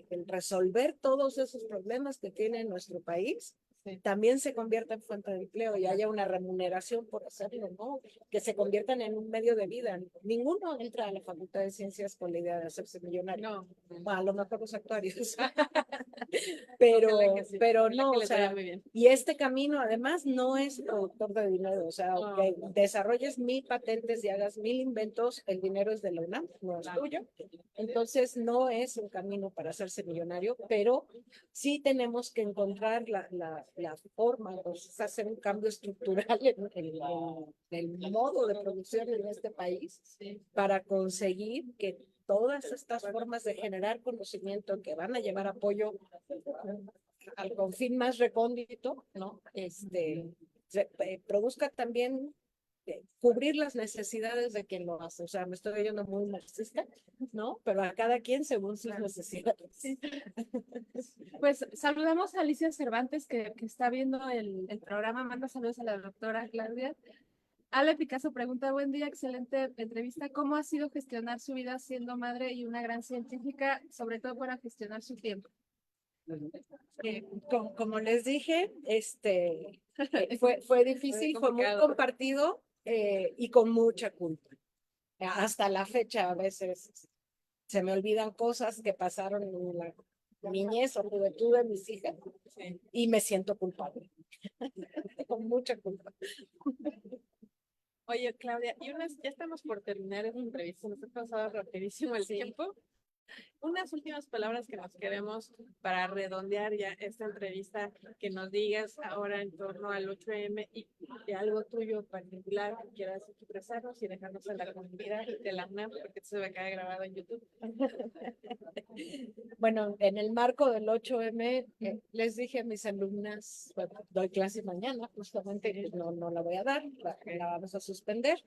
el resolver todos esos problemas que tiene nuestro país Sí. también se convierta en fuente de empleo y haya una remuneración por hacerlo, ¿no? Que se conviertan en un medio de vida. Ninguno entra a la Facultad de Ciencias con la idea de hacerse millonario. No. Bueno, a lo mejor los actuarios. pero, Ojalá que sí, pero ojalá no, que o les vaya sea, muy bien. y este camino además no es productor de dinero, o sea, No. que desarrolles 1000 patentes y hagas 1000 inventos, el dinero es de la UNAM, no es Claro. tuyo. Entonces no es un camino para hacerse millonario, pero sí tenemos que encontrar la forma, pues, hacer un cambio estructural en el modo de producción en este país Sí. para conseguir que todas estas formas de generar conocimiento que van a llevar apoyo al confín más recóndito, ¿no? Produzca también cubrir las necesidades de quien lo hace. O sea, me estoy oyendo muy marxista, ¿no? Pero a cada quien según sus necesidades. Sí. Pues saludamos a Alicia Cervantes, que está viendo el programa. Manda saludos a la doctora Claudia. Ale Picasso pregunta, buen día, excelente entrevista. ¿Cómo ha sido gestionar su vida siendo madre y una gran científica, sobre todo para gestionar su tiempo? Como les dije, fue difícil, fue muy compartido y con mucha culpa. Hasta la fecha a veces se me olvidan cosas que pasaron en la niñez o juventud de mis hijas y me siento culpable, con mucha culpa. Oye, Claudia, ya estamos por terminar esta entrevista, nos ha pasado rapidísimo el tiempo. Unas últimas palabras que nos queremos para redondear ya esta entrevista, que nos digas ahora en torno al 8M y de algo tuyo particular que quieras expresarnos y dejarnos en la comunidad de la UNAM, porque esto se va a quedar grabado en YouTube. Bueno, en el marco del 8M, les dije a mis alumnas, bueno, doy clase mañana, justamente no la voy a dar, la vamos a suspender.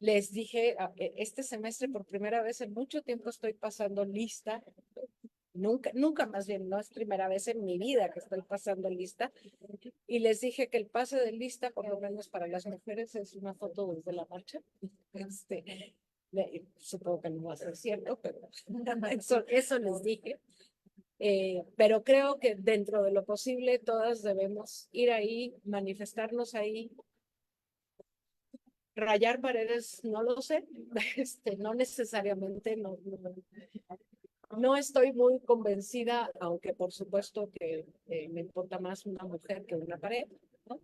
Les dije, este semestre por primera vez en mucho tiempo estoy pasando lista, nunca más bien, no es primera vez en mi vida que estoy pasando lista, y les dije que el pase de lista, por lo menos para las mujeres, es una foto desde la marcha. Supongo que no va a ser cierto, pero eso les dije. Pero creo que dentro de lo posible todas debemos ir ahí, manifestarnos ahí, rayar paredes, no lo sé, no necesariamente, no estoy muy convencida, aunque por supuesto que me importa más una mujer que una pared, ¿no?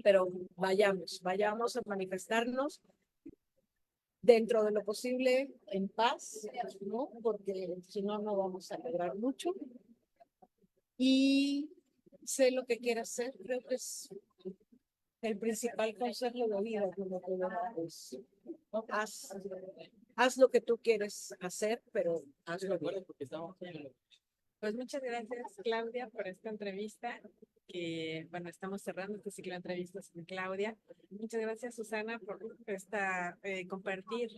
Pero vayamos a manifestarnos dentro de lo posible en paz, ¿no? Porque si no, no vamos a lograr mucho. Y sé lo que quiero hacer, creo que es el principal consejo de vida que uno puede dar es, ¿no? Haz lo que tú quieres hacer, pero hazlo bien. Pues muchas gracias, Claudia, por esta entrevista. Que, bueno, estamos cerrando este ciclo de entrevistas con Claudia. Muchas gracias, Susana, por compartir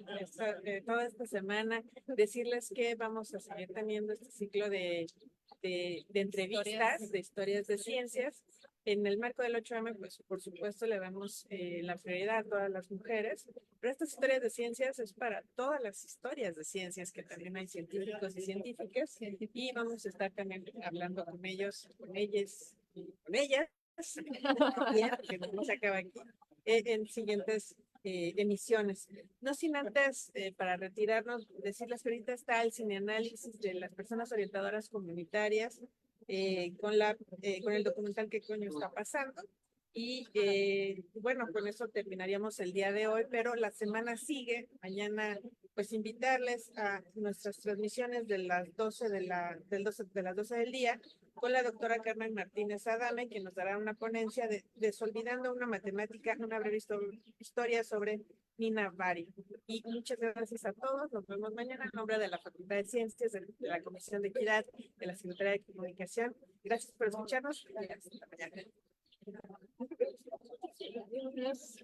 toda esta semana. Decirles que vamos a seguir teniendo este ciclo de entrevistas, de historias de ciencias. En el marco del 8M, pues por supuesto le damos la prioridad a todas las mujeres, pero estas historias de ciencias es para todas las historias de ciencias, que también hay científicos y científicas, y vamos a estar también hablando con ellos, con ellas, bien, que no se acaba aquí, en siguientes emisiones. No sin antes, para retirarnos, decirles que ahorita está el cineanálisis de las personas orientadoras comunitarias, con el documental ¿Qué coño está pasando? Y bueno, con eso terminaríamos el día de hoy, pero la semana sigue. Mañana, pues invitarles a nuestras transmisiones de las 12 de las 12 del día con la doctora Carmen Martínez Adame, que nos dará una ponencia de Desolvidando una matemática, una breve historia sobre Nina Bari. Y muchas gracias a todos. Nos vemos mañana en nombre de la Facultad de Ciencias, de la Comisión de Equidad, de la Secretaría de Comunicación. Gracias por escucharnos y hasta mañana. Yes.